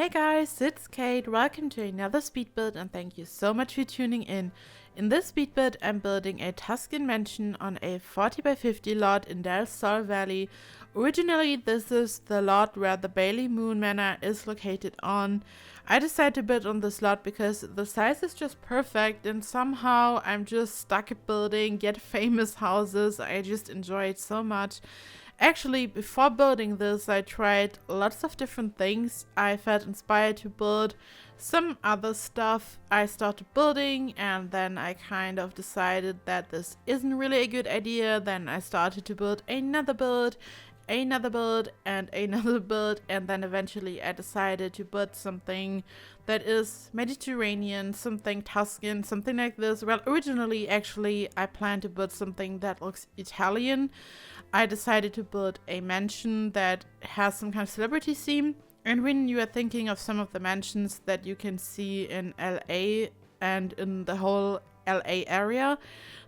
Hey guys, it's Kate. Welcome to another speed build and thank you so much for tuning in. In this speed build, I'm building a Tuscan mansion on a 40 by 50 lot in Del Sol Valley. Originally, this is the lot where the Bailey Moon Manor is located on. I decided to build on this lot because the size is just perfect and somehow I'm just stuck at building Get Famous houses. I just enjoy it so much. Actually, before building this, I tried lots of different things. I felt inspired to build some other stuff. I started building and then I kind of decided that this isn't really a good idea. Then I started to build another build, and another build, and then eventually I decided to build something that is Mediterranean, something Tuscan, something like this. Well, originally, actually, I planned to build something that looks Italian. I decided to build a mansion that has some kind of celebrity theme. And when you are thinking of some of the mansions that you can see in LA and in the whole LA area,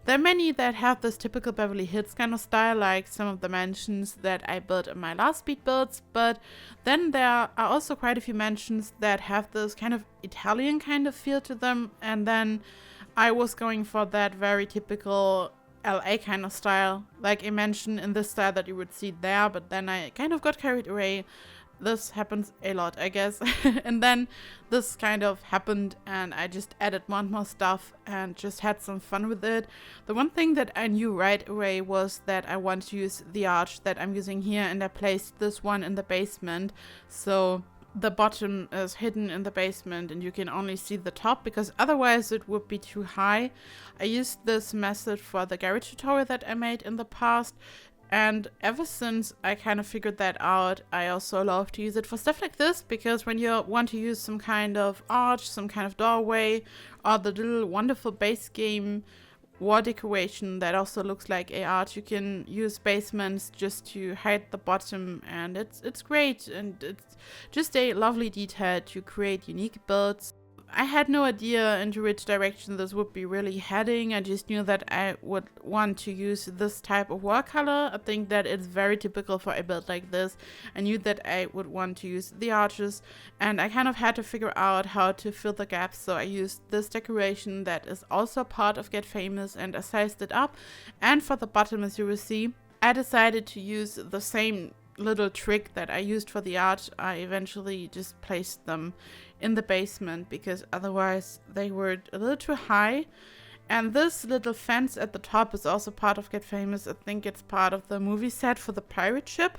there are many that have this typical Beverly Hills kind of style, like some of the mansions that I built in my last speed builds. But then there are also quite a few mansions that have this kind of Italian kind of feel to them. And then I was going for that very typical LA kind of style, like a mansion in this style that you would see there, but then I kind of got carried away. This happens a lot, I guess. And then this kind of happened and I just added more stuff and just had some fun with it. The one thing that I knew right away was that I want to use the arch that I'm using here, and I placed this one in the basement. So the bottom is hidden in the basement and you can only see the top because otherwise it would be too high. I used this method for the garage tutorial that I made in the past, and ever since I kind of figured that out, I also love to use it for stuff like this, because when you want to use some kind of arch, some kind of doorway, or the little wonderful base game wall decoration that also looks like a arch, you can use basements just to hide the bottom, and it's great, and it's just a lovely detail to create unique builds. I had no idea into which direction this would be really heading. I just knew that I would want to use this type of wall color. I think that it's very typical for a build like this. I knew that I would want to use the arches, and I kind of had to figure out how to fill the gaps. So I used this decoration that is also part of Get Famous, and I sized it up. And for the bottom, as you will see, I decided to use the same little trick that I used for the arch. I eventually just placed them in the basement because otherwise they were a little too high. And this little fence at the top is also part of Get Famous. I think it's part of the movie set for the pirate ship.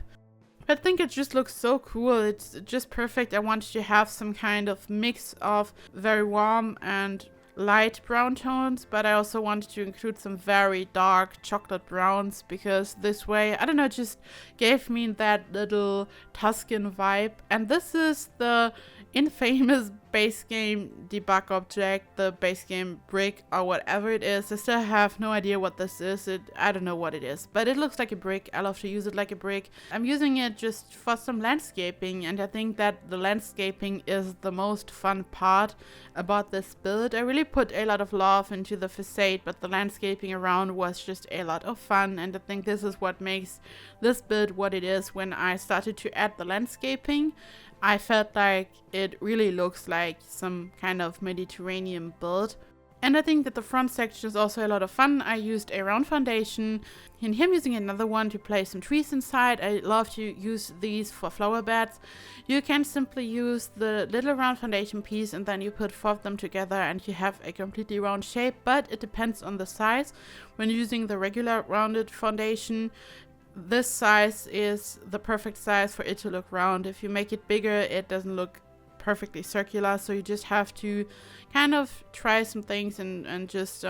I think it just looks so cool. It's just perfect. I wanted to have some kind of mix of very warm and light brown tones, but I also wanted to include some very dark chocolate browns because this way, I don't know, it just gave me that little Tuscan vibe. And this is the infamous base game debug object, the base game brick or whatever it is. I still have no idea what this is. I don't know what it is, but it looks like a brick. I love to use it like a brick. I'm using it just for some landscaping, and I think that the landscaping is the most fun part about this build. I really put a lot of love into the facade, but the landscaping around was just a lot of fun, and I think this is what makes this build what it is. When I started to add the landscaping, I felt like it really looks like some kind of Mediterranean build. And I think that the front section is also a lot of fun. I used a round foundation, and here I'm using another one to place some trees inside. I love to use these for flower beds. You can simply use the little round foundation piece and then you put 4 of them together and you have a completely round shape, but it depends on the size. When using the regular rounded foundation, this size is the perfect size for it to look round. If you make it bigger, it doesn't look perfectly circular, so you just have to kind of try some things and just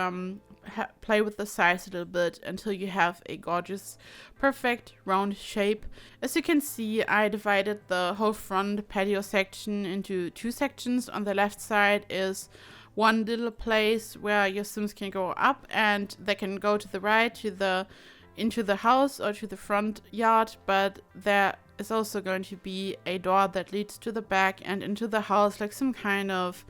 play with the size a little bit until you have a gorgeous, perfect round shape. As you can see, I divided the whole front patio section into 2 sections. On the left side is one little place where your Sims can go up and they can go to the right into the house or to the front yard, but there is also going to be a door that leads to the back and into the house, like some kind of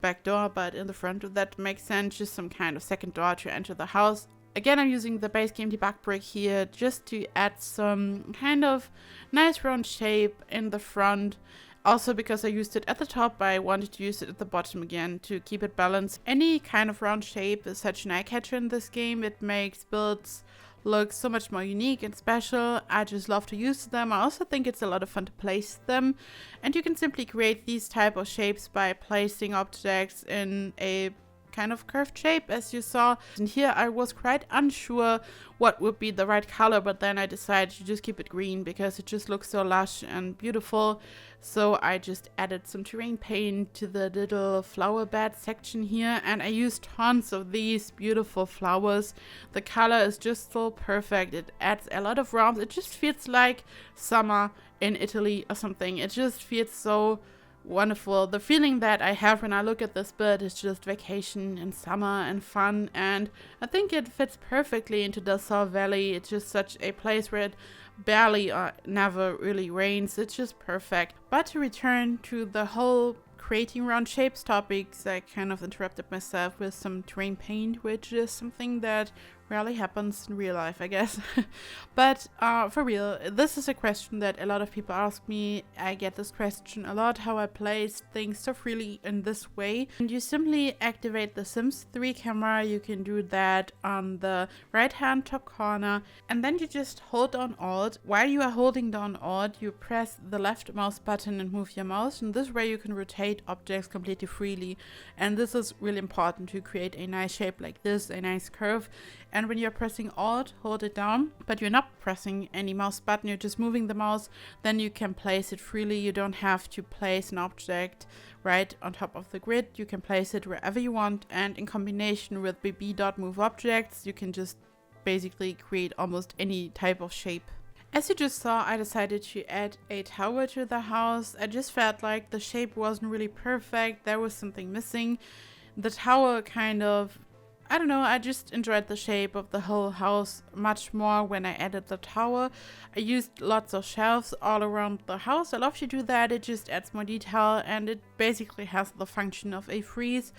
back door, but in the front, if that makes sense, just some kind of second door to enter the house. Again, I'm using the base game debug brick here just to add some kind of nice round shape in the front. Also, because I used it at the top, I wanted to use it at the bottom again to keep it balanced. Any kind of round shape is such an eye-catcher in this game. It makes builds look so much more unique and special. I just love to use them. I also think it's a lot of fun to place them. And you can simply create these type of shapes by placing objects in a kind of curved shape, as you saw. And here I was quite unsure what would be the right color, but then I decided to just keep it green because it just looks so lush and beautiful. So I just added some terrain paint to the little flower bed section here, and I used tons of these beautiful flowers. The color is just so perfect. It adds a lot of warmth. It just feels like summer in Italy or something. It just feels so wonderful. The feeling that I have when I look at this bird is just vacation and summer and fun, and I think it fits perfectly into the Sol Valley. It's just such a place where it barely or never really rains. It's just perfect. But to return to the whole creating round shapes topics, I kind of interrupted myself with some terrain paint, which is something that rarely happens in real life, I guess. But for real, this is a question that a lot of people ask me. I get this question a lot, how I place things so freely in this way. And you simply activate the Sims 3 camera. You can do that on the right hand top corner, and then you just hold down Alt. While you are holding down Alt, you press the left mouse button and move your mouse, and this way you can rotate objects completely freely. And this is really important to create a nice shape like this, a nice curve. And when you're pressing Alt, hold it down, but you're not pressing any mouse button, you're just moving the mouse, then you can place it freely. You don't have to place an object right on top of the grid. You can place it wherever you want, and in combination with bb.move objects, you can just basically create almost any type of shape. As you just saw, I decided to add a tower to the house. I just felt like the shape wasn't really perfect. There was something missing. The tower kind of, I don't know, I just enjoyed the shape of the whole house much more when I added the tower. I used lots of shelves all around the house. I love to do that. It just adds more detail, and it basically has the function of a frieze.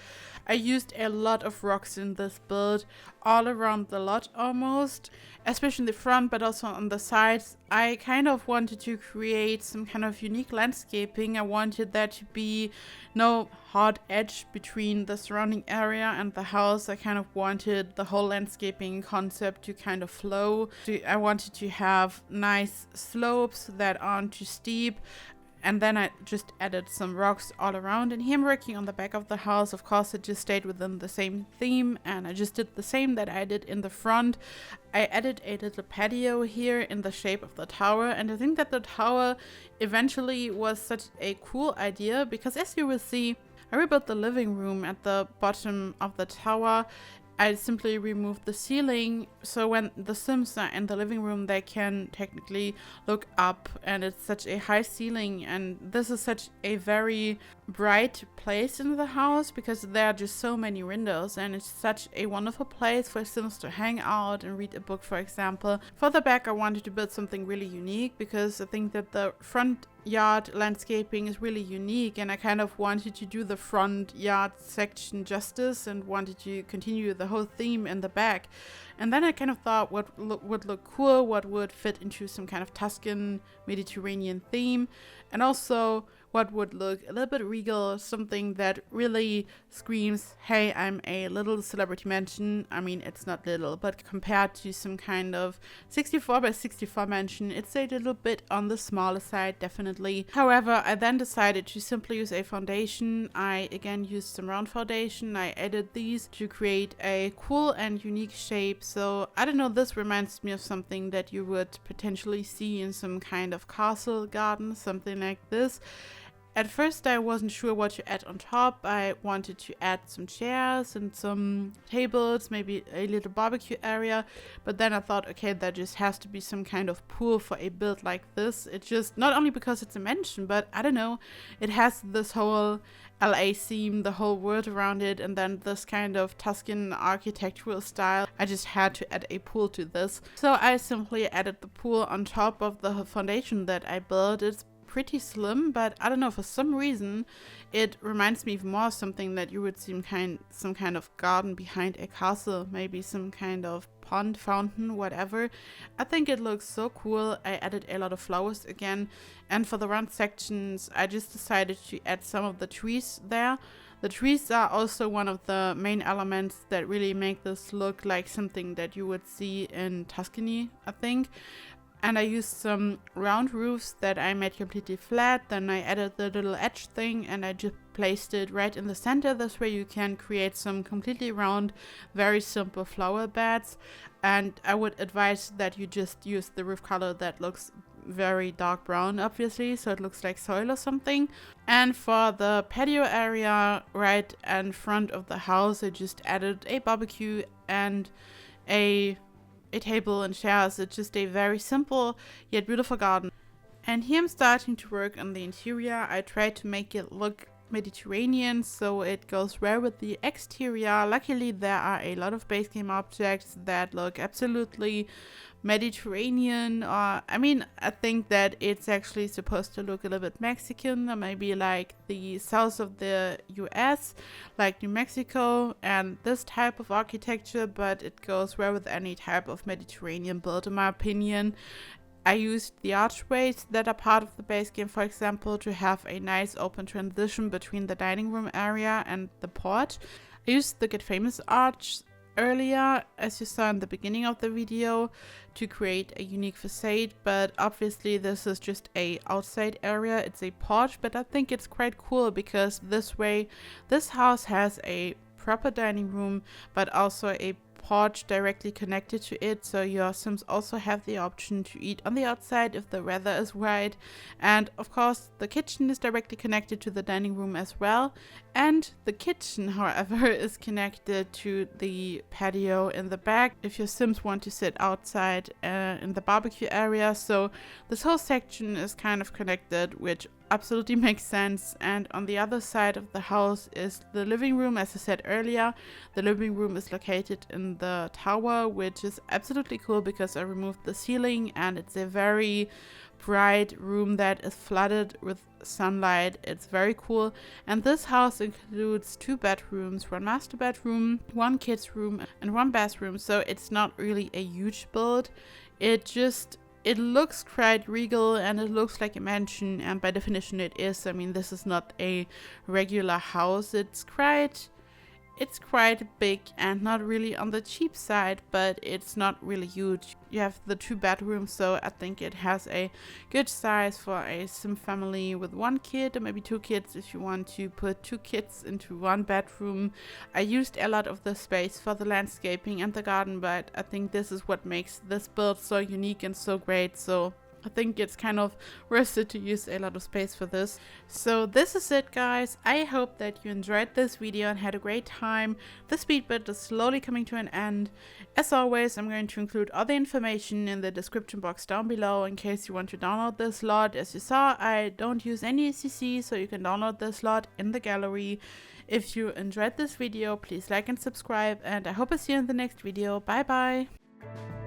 I used a lot of rocks in this build, all around the lot almost, especially in the front, but also on the sides. I kind of wanted to create some kind of unique landscaping. I wanted there to be no hard edge between the surrounding area and the house. I kind of wanted the whole landscaping concept to kind of flow. I wanted to have nice slopes that aren't too steep. And then I just added some rocks all around. And here I'm working on the back of the house. Of course, it just stayed within the same theme, and I just did the same that I did in the front. I added a little patio here in the shape of the tower, and I think that the tower eventually was such a cool idea because, as you will see, I rebuilt the living room at the bottom of the tower. I simply removed the ceiling, so when the Sims are in the living room, they can technically look up, and it's such a high ceiling, and this is such a very bright place in the house because there are just so many windows, and it's such a wonderful place for Sims to hang out and read a book, for example. For the back, I wanted to build something really unique because I think that the front yard landscaping is really unique, and I kind of wanted to do the front yard section justice and wanted to continue the whole theme in the back. And then I kind of thought what would look cool, what would fit into some kind of Tuscan Mediterranean theme, and also what would look a little bit regal, something that really screams, hey, I'm a little celebrity mansion. I mean, it's not little, but compared to some kind of 64 by 64 mansion, it's a little bit on the smaller side, definitely. However, I then decided to simply use a foundation. I again used some round foundation. I added these to create a cool and unique shape. So I don't know, this reminds me of something that you would potentially see in some kind of castle garden, something like this. At first I wasn't sure what to add on top. I wanted to add some chairs and some tables, maybe a little barbecue area, but then I thought, okay, there just has to be some kind of pool for a build like this. It's just, not only because it's a mansion, but I don't know, it has this whole LA theme, the whole world around it, and then this kind of Tuscan architectural style. I just had to add a pool to this. So I simply added the pool on top of the foundation that I built. It's pretty slim, but I don't know, for some reason it reminds me more of something that you would see some kind of garden behind a castle, maybe some kind of pond, fountain, whatever. I think it looks so cool. I added a lot of flowers again, and for the round sections I just decided to add some of the trees there. The trees are also one of the main elements that really make this look like something that you would see in Tuscany, I think. And I used some round roofs that I made completely flat. Then I added the little edge thing and I just placed it right in the center. This way you can create some completely round, very simple flower beds. And I would advise that you just use the roof color that looks very dark brown, obviously, so it looks like soil or something. And for the patio area right in front of the house, I just added a barbecue and a table and chairs. It's just a very simple yet beautiful garden. And here I'm starting to work on the interior. I tried to make it look Mediterranean, so it goes well with the exterior. Luckily there are a lot of base game objects that look absolutely Mediterranean, or I think that it's actually supposed to look a little bit Mexican, or maybe like the south of the US, like New Mexico, and this type of architecture, but it goes well with any type of Mediterranean build in my opinion. I used the archways that are part of the base game, for example, to have a nice open transition between the dining room area and the porch. I used the Get Famous arch earlier, as you saw in the beginning of the video, to create a unique facade, but obviously this is just a outside area. It's a porch, but I think it's quite cool because this way this house has a proper dining room but also a porch directly connected to it, so your Sims also have the option to eat on the outside if the weather is right. And of course the kitchen is directly connected to the dining room as well, and the kitchen, however, is connected to the patio in the back if your Sims want to sit outside in the barbecue area. So this whole section is kind of connected, which absolutely makes sense. And on the other side of the house is the living room. As I said earlier, the living room is located in the tower, which is absolutely cool because I removed the ceiling and it's a very bright room that is flooded with sunlight. It's very cool. And this house includes 2 bedrooms, 1 master bedroom, 1 kids room and 1 bathroom, so it's not really a huge build. It looks quite regal and it looks like a mansion, and by definition it is. This is not a regular house. It's quite big and not really on the cheap side, but it's not really huge. You have the 2 bedrooms, so I think it has a good size for a Sim family with 1 kid or maybe 2 kids if you want to put 2 kids into 1 bedroom. I used a lot of the space for the landscaping and the garden, but I think this is what makes this build so unique and so great. So I think it's kind of worth it to use a lot of space for this. So this is it, guys. I hope that you enjoyed this video and had a great time. The speed build is slowly coming to an end. As always, I'm going to include all the information in the description box down below in case you want to download this lot. As you saw, I don't use any ACC, so you can download this lot in the gallery. If you enjoyed this video, please like and subscribe, and I hope I see you in the next video. Bye bye!